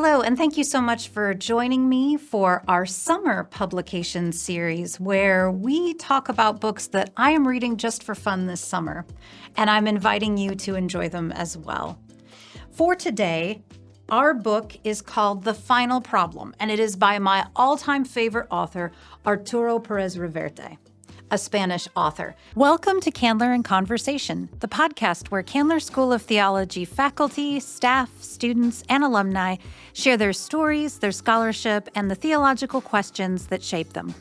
Hello, and thank you so much for joining me for our summer publication series where we talk about books that I am reading just for fun this summer, and I'm inviting you to enjoy them as well. For today, our book is called The Final Problem, and it is by my all-time favorite author, Arturo Pérez-Reverte, a Spanish author. Welcome to Candler in Conversation, the podcast where Candler School of Theology faculty, staff, students, and alumni share their stories, their scholarship, and the theological questions that shape them.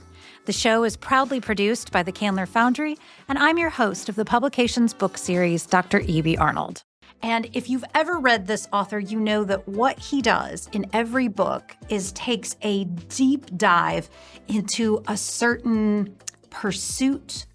The show is proudly produced by the Candler Foundry, and I'm your host of the Publications book series, Dr. E.B. Arnold. And if you've ever read this author, you know that what he does in every book is takes a deep dive into a certain pursuit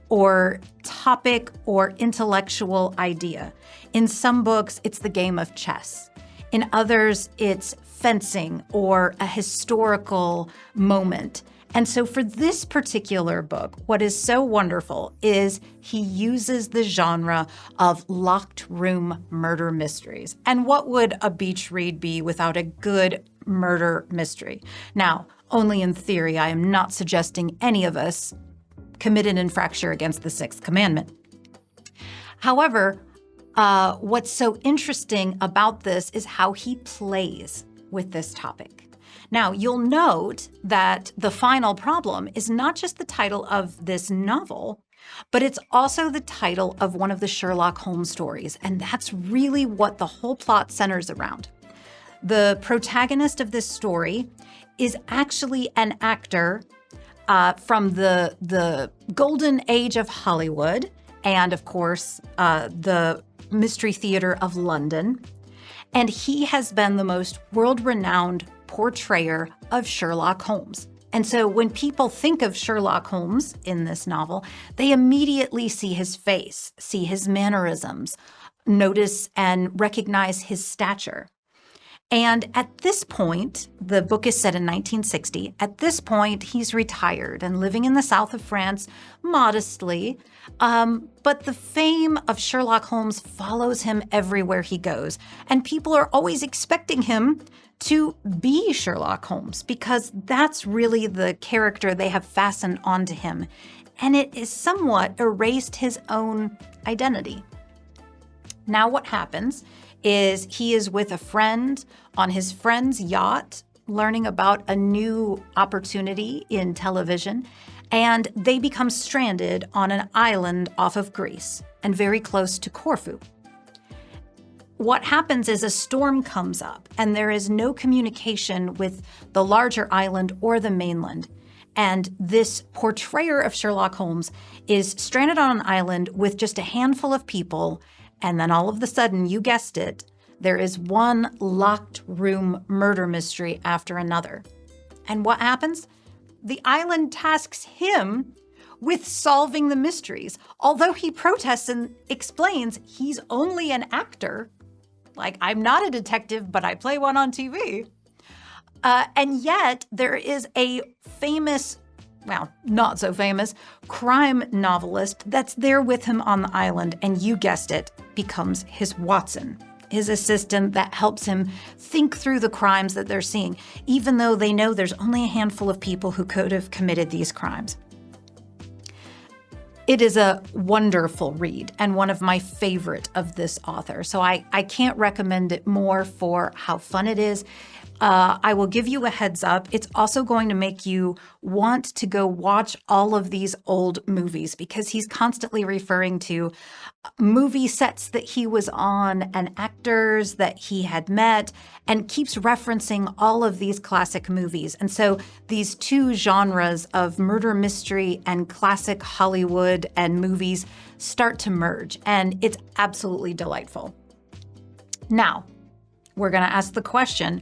or topic or intellectual idea. In some books, it's the game of chess. In others, it's fencing or a historical moment. And so for this particular book, what is so wonderful is he uses the genre of locked room murder mysteries. And what would a beach read be without a good murder mystery? Now, only in theory, I am not suggesting any of us commit an infraction against the Sixth Commandment. However, what's so interesting about this is how he plays with this topic. Now, you'll note that The Final Problem is not just the title of this novel, but it's also the title of one of the Sherlock Holmes stories, and that's really what the whole plot centers around. The protagonist of this story is actually an actor from the golden age of Hollywood and, of course, the Mystery Theater of London. And he has been the most world-renowned portrayer of Sherlock Holmes. And so when people think of Sherlock Holmes in this novel, they immediately see his face, see his mannerisms, notice and recognize his stature. And at this point, the book is set in 1960. At this point, he's retired and living in the south of France modestly. But the fame of Sherlock Holmes follows him everywhere he goes. And people are always expecting him to be Sherlock Holmes because that's really the character they have fastened onto him. And it has somewhat erased his own identity. Now what happens is he is with a friend on his friend's yacht, learning about a new opportunity in television, and they become stranded on an island off of Greece and very close to Corfu. What happens is a storm comes up, and there is no communication with the larger island or the mainland. And this portrayer of Sherlock Holmes is stranded on an island with just a handful of people, and then all of a sudden, you guessed it, there is one locked room murder mystery after another. And what happens? The island tasks him with solving the mysteries. Although he protests and explains he's only an actor, like, I'm not a detective, but I play one on TV. And yet there is a famous, well, not so famous, crime novelist that's there with him on the island, and you guessed it, becomes his Watson, his assistant that helps him think through the crimes that they're seeing, even though they know there's only a handful of people who could have committed these crimes. It is a wonderful read and one of my favorite of this author, so I can't recommend it more for how fun it is. I will give you a heads up. It's also going to make you want to go watch all of these old movies because he's constantly referring to movie sets that he was on and actors that he had met and keeps referencing all of these classic movies. And so these two genres of murder mystery and classic Hollywood and movies start to merge, and it's absolutely delightful. Now, we're going to ask the question,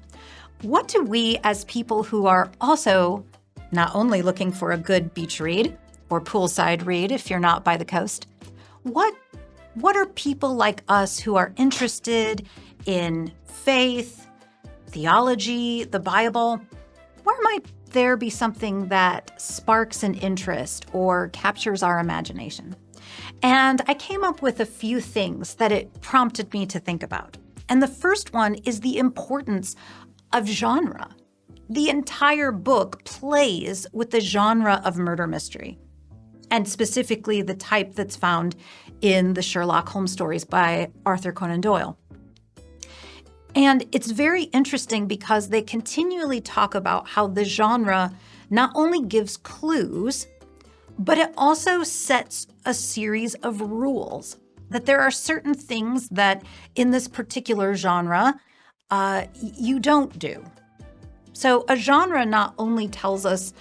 what do we as people who are also not only looking for a good beach read or poolside read if you're not by the coast, what are people like us who are interested in faith, theology, the Bible, where might there be something that sparks an interest or captures our imagination? And I came up with a few things that it prompted me to think about. And the first one is the importance of genre. The entire book plays with the genre of murder mystery, and specifically the type that's found in the Sherlock Holmes stories by Arthur Conan Doyle. And it's very interesting because they continually talk about how the genre not only gives clues, but it also sets a series of rules, that there are certain things that in this particular genre you don't do. So a genre not only tells us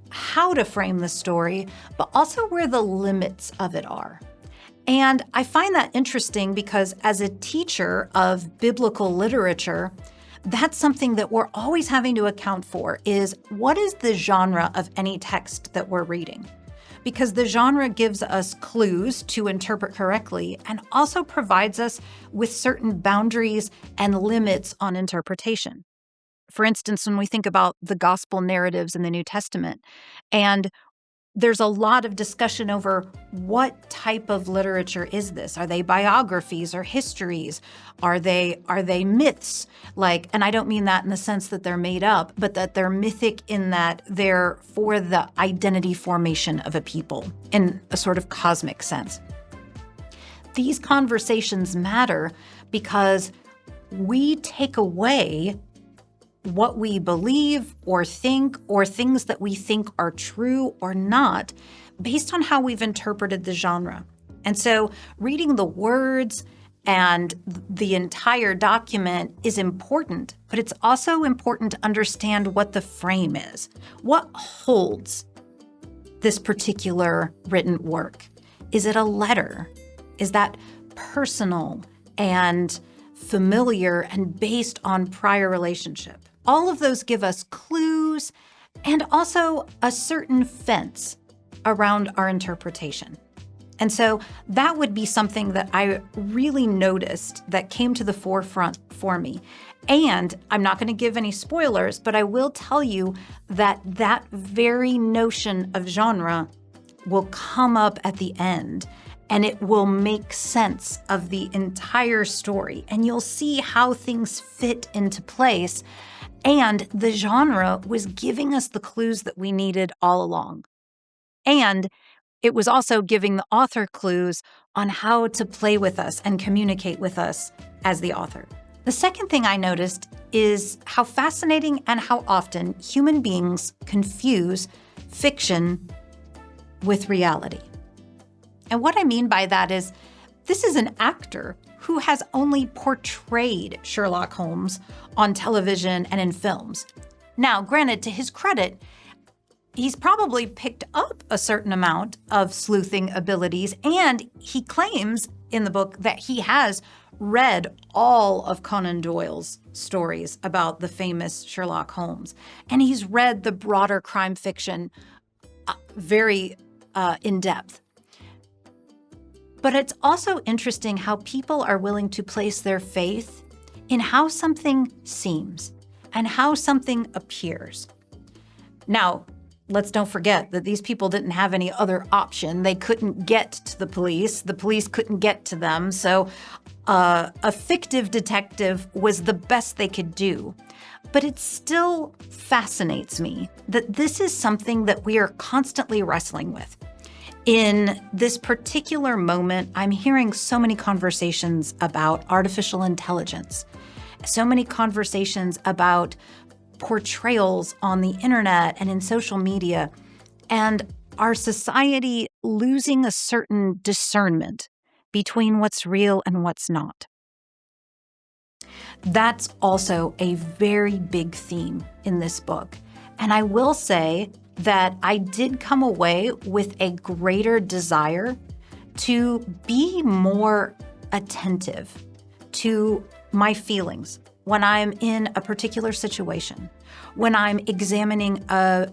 how to frame the story, but also where the limits of it are. And I find that interesting because as a teacher of biblical literature, that's something that we're always having to account for is what is the genre of any text that we're reading? Because the genre gives us clues to interpret correctly and also provides us with certain boundaries and limits on interpretation. For instance, when we think about the gospel narratives in the New Testament, and there's a lot of discussion over what type of literature is this? Are they biographies or histories? Are they myths? And I don't mean that in the sense that they're made up, but that they're mythic in that they're for the identity formation of a people in a sort of cosmic sense. These conversations matter because we take away what we believe or think or things that we think are true or not based on how we've interpreted the genre. And so reading the words and the entire document is important, but it's also important to understand what the frame is. What holds this particular written work? Is it a letter? Is that personal and familiar and based on prior relationship? All of those give us clues and also a certain fence around our interpretation. And so that would be something that I really noticed that came to the forefront for me. And I'm not going to give any spoilers, but I will tell you that that very notion of genre will come up at the end, and it will make sense of the entire story. And you'll see how things fit into place. And the genre was giving us the clues that we needed all along. And it was also giving the author clues on how to play with us and communicate with us as the author. The second thing I noticed is how fascinating and how often human beings confuse fiction with reality. And what I mean by that is this is an actor who has only portrayed Sherlock Holmes on television and in films. Now, granted, to his credit, he's probably picked up a certain amount of sleuthing abilities, and he claims in the book that he has read all of Conan Doyle's stories about the famous Sherlock Holmes. And he's read the broader crime fiction very in depth. But it's also interesting how people are willing to place their faith in how something seems and how something appears. Now, let's don't forget that these people didn't have any other option. They couldn't get to the police. The police couldn't get to them. So a fictive detective was the best they could do. But it still fascinates me that this is something that we are constantly wrestling with. In this particular moment, I'm hearing so many conversations about artificial intelligence, so many conversations about portrayals on the internet and in social media, and our society losing a certain discernment between what's real and what's not. That's also a very big theme in this book. And I will say that I did come away with a greater desire to be more attentive to my feelings when I'm in a particular situation, when I'm examining a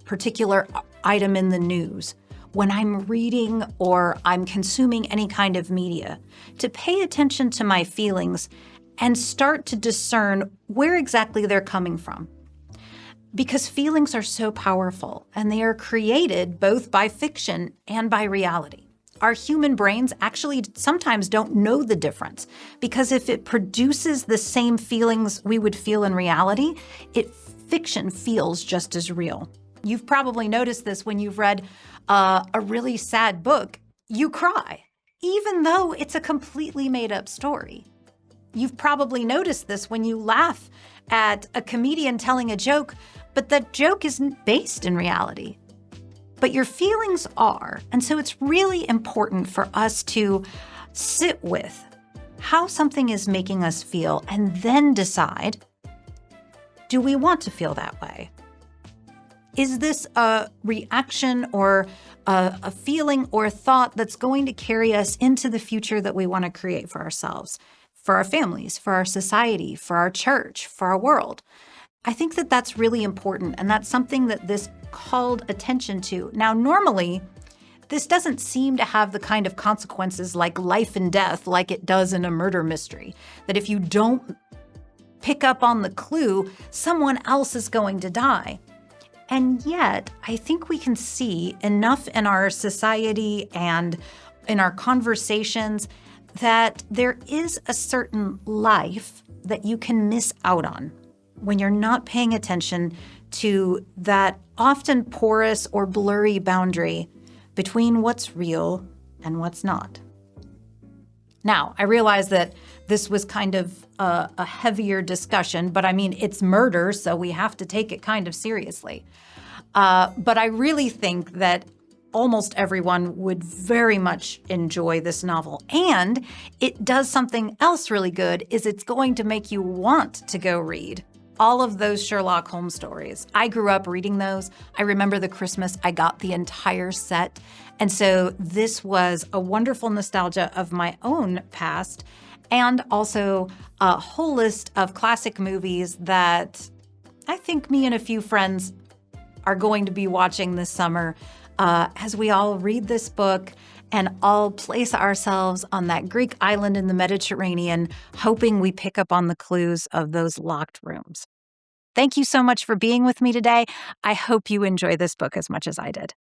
particular item in the news, when I'm reading or I'm consuming any kind of media, to pay attention to my feelings and start to discern where exactly they're coming from. Because feelings are so powerful, and they are created both by fiction and by reality. Our human brains actually sometimes don't know the difference, because if it produces the same feelings we would feel in reality, fiction feels just as real. You've probably noticed this when you've read a really sad book. You cry, even though it's a completely made-up story. You've probably noticed this when you laugh at a comedian telling a joke, but that joke isn't based in reality. But your feelings are, and so it's really important for us to sit with how something is making us feel and then decide, do we want to feel that way? Is this a reaction or a feeling or a thought that's going to carry us into the future that we want to create for ourselves, for our families, for our society, for our church, for our world? I think that that's really important, and that's something that this called attention to. Now, normally, this doesn't seem to have the kind of consequences like life and death like it does in a murder mystery, that if you don't pick up on the clue, someone else is going to die. And yet, I think we can see enough in our society and in our conversations that there is a certain life that you can miss out on when you're not paying attention to that often porous or blurry boundary between what's real and what's not. Now, I realize that this was kind of a heavier discussion, but I mean, it's murder, so we have to take it kind of seriously. But I really think that almost everyone would very much enjoy this novel. And it does something else really good, is it's going to make you want to go read all of those Sherlock Holmes stories. I grew up reading those. I remember the Christmas I got the entire set. And so this was a wonderful nostalgia of my own past, and also a whole list of classic movies that I think me and a few friends are going to be watching this summer as we all read this book and all place ourselves on that Greek island in the Mediterranean, hoping we pick up on the clues of those locked rooms. Thank you so much for being with me today. I hope you enjoy this book as much as I did.